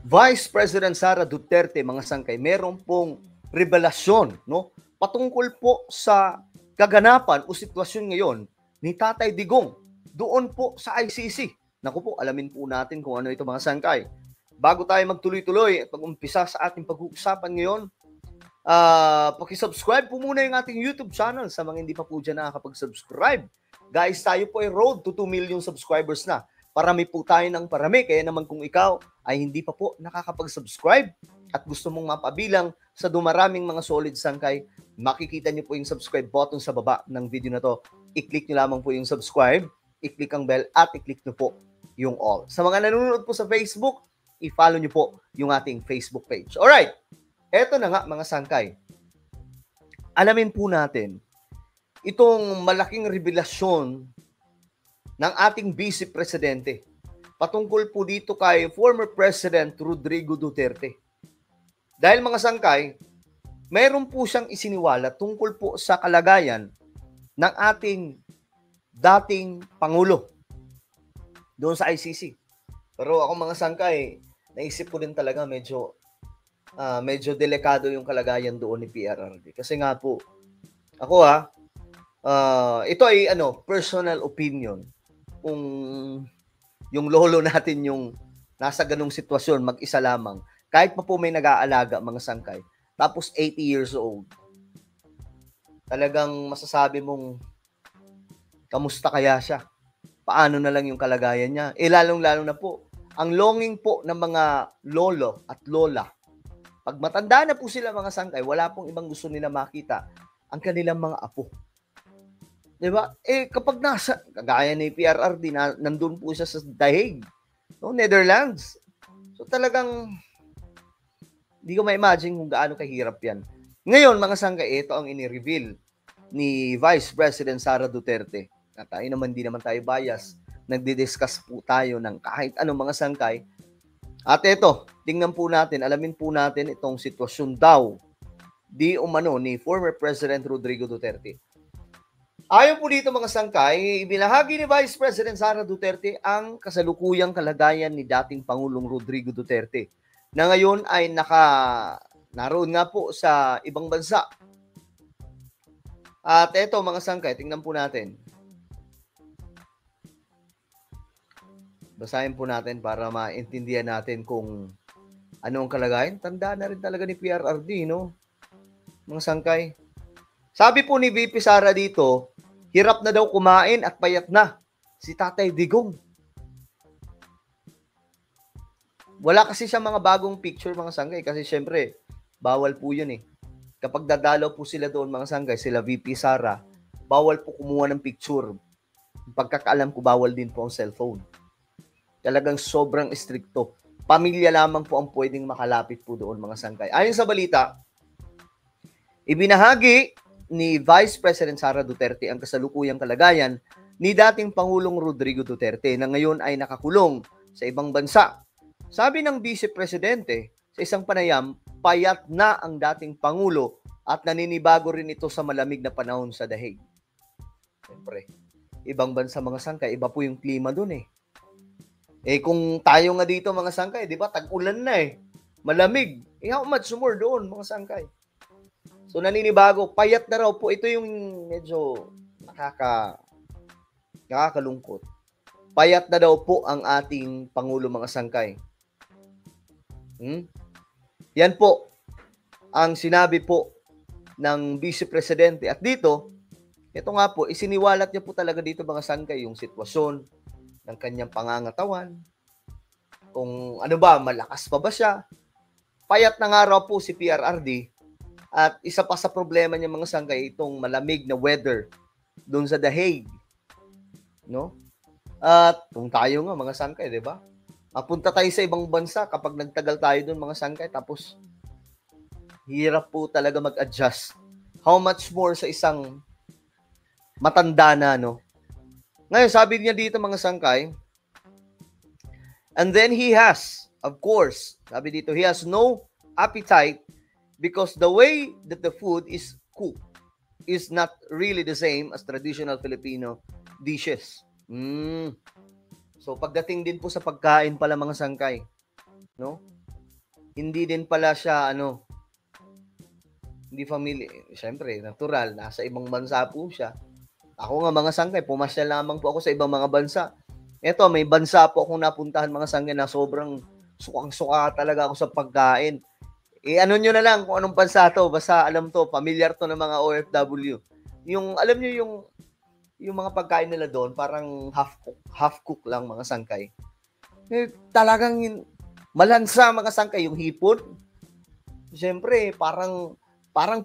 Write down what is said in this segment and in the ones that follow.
Vice President Sara Duterte, mga sangkay, meron pong revelasyon, no? Patungkol po sa kaganapan o sitwasyon ngayon ni Tatay Digong doon po sa ICC. Naku po, alamin po natin kung ano ito, mga sangkay. Bago tayo magtuloy-tuloy at mag-umpisa sa ating pag-uusapan ngayon, pakisubscribe po muna yung ating YouTube channel sa mga hindi pa po dyan nakakapag-subscribe. Guys, tayo po ay road to 2 million subscribers na. Parami po tayo ng parami. Kaya naman kung ikaw ay hindi pa po nakakapag-subscribe at gusto mong mapabilang sa dumaraming mga solid sangkay, makikita niyo po yung subscribe button sa baba ng video na to. I-click niyo lamang po yung subscribe, i-click ang bell at i-click niyo po yung all. Sa mga nanonood po sa Facebook, i-follow niyo po yung ating Facebook page. Alright, eto na nga mga sangkay. Alamin po natin itong malaking revelasyon ng ating Vice Presidente patungkol po dito kay former President Rodrigo Duterte. Dahil mga sangkay, mayroon po siyang isiniwala tungkol po sa kalagayan ng ating dating Pangulo doon sa ICC. Pero ako mga sangkay, naisip ko din talaga medyo delikado yung kalagayan doon ni PRRD. Kasi nga po, ako ito ay personal opinion. Kung yung lolo natin yung nasa ganung sitwasyon, mag-isa lamang, kahit pa po may nag-aalaga, mga sangkay, tapos 80 years old, talagang masasabi mong, kamusta kaya siya? Paano na lang yung kalagayan niya? Lalong-lalo na po, ang longing po ng mga lolo at lola, pag matanda na po sila, mga sangkay, wala pong ibang gusto nila makita, ang kanilang mga apo. Diba? Kapag nasa, kagaya ni PRRD, nandun po siya sa The Hague, no? Netherlands. So talagang, hindi ko ma-imagine kung gaano kahirap yan. Ngayon, mga sangkay, ito ang ini-reveal ni Vice President Sara Duterte. At tayo naman, di naman tayo bias. Nagdi-discuss po tayo ng kahit anong mga sangkay. At ito, tingnan po natin, alamin po natin itong sitwasyon daw di umano ni former President Rodrigo Duterte. Ayon po dito mga sangkay, ibinahagi ni Vice President Sara Duterte ang kasalukuyang kalagayan ni dating Pangulong Rodrigo Duterte na ngayon ay naroon nga po sa ibang bansa. At eto mga sangkay, tingnan po natin. Basahin po natin para maintindihan natin kung ano ang kalagayan. Tanda na rin talaga ni PRRD, no? Mga sangkay. Sabi po ni VP Sara dito, hirap na daw kumain at payat na si Tatay Digong. Wala kasi siya mga bagong picture, mga sangkay, kasi syempre, bawal po yun eh. Kapag dadalaw po sila doon, mga sangkay, sila VP Sara, bawal po kumuha ng picture. Pagkakaalam ko, bawal din po ang cellphone. Talagang sobrang stricto. Pamilya lamang po ang pwedeng makalapit po doon, mga sangkay. Ayon sa balita, ibinahagi ni Vice President Sara Duterte ang kasalukuyang kalagayan ni dating Pangulong Rodrigo Duterte na ngayon ay nakakulong sa ibang bansa. Sabi ng Vice Presidente sa isang panayam, payat na ang dating Pangulo at naninibago rin ito sa malamig na panahon sa The Hague. Siyempre, ibang bansa, mga sangkay, iba po yung klima dun eh. Kung tayo nga dito, mga sangkay, di ba, tag-ulan na eh. Malamig. How much more doon, mga sangkay? So naninibago, payat na raw po. Ito yung medyo nakakalungkot. Payat na daw po ang ating Pangulo, mga sangkay. Yan po ang sinabi po ng Vice Presidente. At dito, ito nga po, isiniwalat niya po talaga dito, mga sangkay, yung sitwasyon ng kanyang pangangatawan. Kung ano ba, malakas pa ba siya. Payat na nga raw po si PRRD. At isa pa sa problema niya, mga sangkay, itong malamig na weather doon sa The Hague. No? At kung tayo nga, mga sangkay, di ba? Mapunta tayo sa ibang bansa kapag nagtagal tayo doon, mga sangkay, tapos hirap po talaga mag-adjust. How much more sa isang matanda na, no? Ngayon, sabi niya dito, mga sangkay, and then he has, of course, sabi dito, he has no appetite because the way that the food is cooked is not really the same as traditional Filipino dishes. So pagdating din po sa pagkain pala, mga sangkay, no? hindi din pala siya hindi siyempre natural, nasa ibang bansa po siya. Ako nga mga sangkay, pumasyal lamang po ako sa ibang mga bansa. Eto, may bansa po akong napuntahan mga sangkay na sobrang sukang-suka talaga ako sa pagkain. Ano nyo na lang kung anong bansa to, basta alam to, familiar to ng mga OFW. Yung, alam nyo yung mga pagkain nila doon, parang half cook lang mga sangkay. Talagang malansa mga sangkay, yung hipon. Siyempre, parang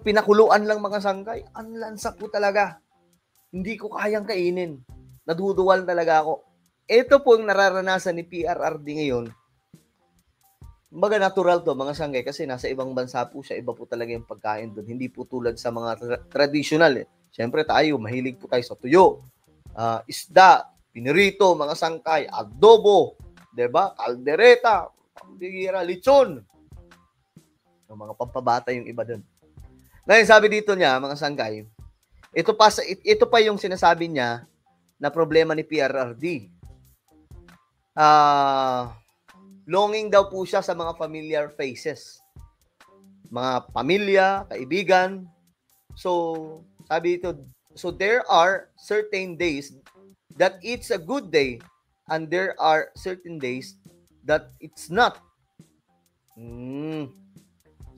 pinakuluan lang mga sangkay. Ang lansa po talaga. Hindi ko kayang kainin. Naduduwal talaga ako. Ito po yung nararanasan ni PRRD ngayon. Kumbaga natural to mga sangkay kasi nasa ibang bansa po siya. Iba po talaga yung pagkain doon. Hindi po tulad sa mga traditional. Siyempre tayo, mahilig po tayo sa tuyo, isda, pinirito, mga sangkay, adobo, diba? Kaldereta, pambigira, lechon. Yung mga pampabata yung iba doon. Ngayon, sabi dito niya, mga sangkay, ito pa yung sinasabi niya na problema ni PRRD. Longing daw po siya sa mga familiar faces. Mga pamilya, kaibigan. So, sabi dito, so there are certain days that it's a good day and there are certain days that it's not.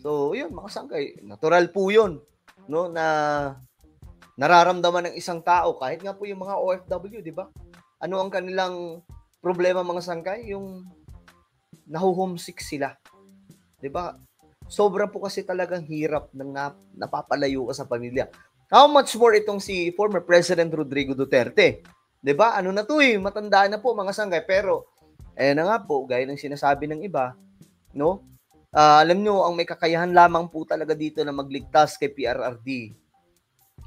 So, yun, mga sangkay, natural po yun, no, na nararamdaman ng isang tao, kahit nga po yung mga OFW, di ba? Ano ang kanilang problema mga sangkay? Yung nahuhomesick sila. Di ba? Sobra po kasi talagang hirap ng napapalayo ka sa pamilya. How much more itong si former President Rodrigo Duterte? Di ba? Ano na to matanda na po mga sangkay. Pero, na nga po, gaya ng sinasabi ng iba, no? Alam nyo, ang may kakayahan lamang po talaga dito na magligtas kay PRRD,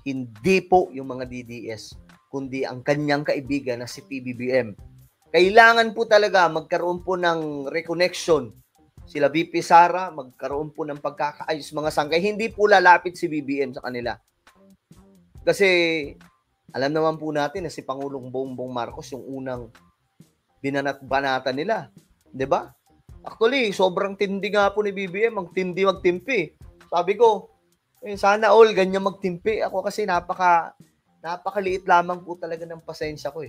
hindi po yung mga DDS, kundi ang kanyang kaibigan na si PBBM. Kailangan po talaga magkaroon po ng reconnection. Sila VP Sara, magkaroon po ng pagkakaayos mga sangkay. Hindi po lalapit si BBM sa kanila. Kasi alam naman po natin na si Pangulong Bongbong Marcos yung unang binanat-banata nila. 'Di ba? Actually, sobrang tindi nga po ni BBM, ang tindi magtimpi. Sabi ko, sana all ganyan magtimpi. Ako kasi napakaliit lamang po talaga ng pasensya ko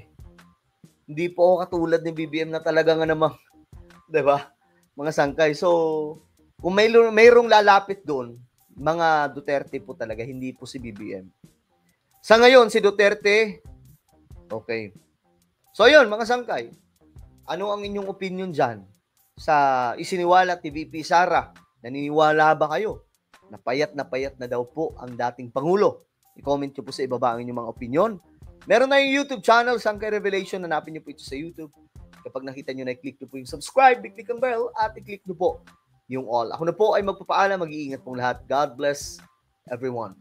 Hindi po ako katulad ni BBM na talaga nga namang, 'di ba? Mga sangkay. So, kung mayroong lalapit doon, mga Duterte po talaga, hindi po si BBM. Sa ngayon, si Duterte, okay. So, yun, mga sangkay. Ano ang inyong opinion dyan sa isiniwalat ni VP Sara? Naniniwala ba kayo? Napayat na daw po ang dating Pangulo. I-comment nyo po sa ibaba ang inyong mga opinion. Meron na yung YouTube channel, Sangkay Revelation. Hanapin nyo po ito sa YouTube. Kapag nakita nyo na, i-click nyo po yung subscribe, i-click ang bell, at i-click nyo po yung all. Ako na po ay magpapaalam. Mag-iingat pong lahat. God bless everyone.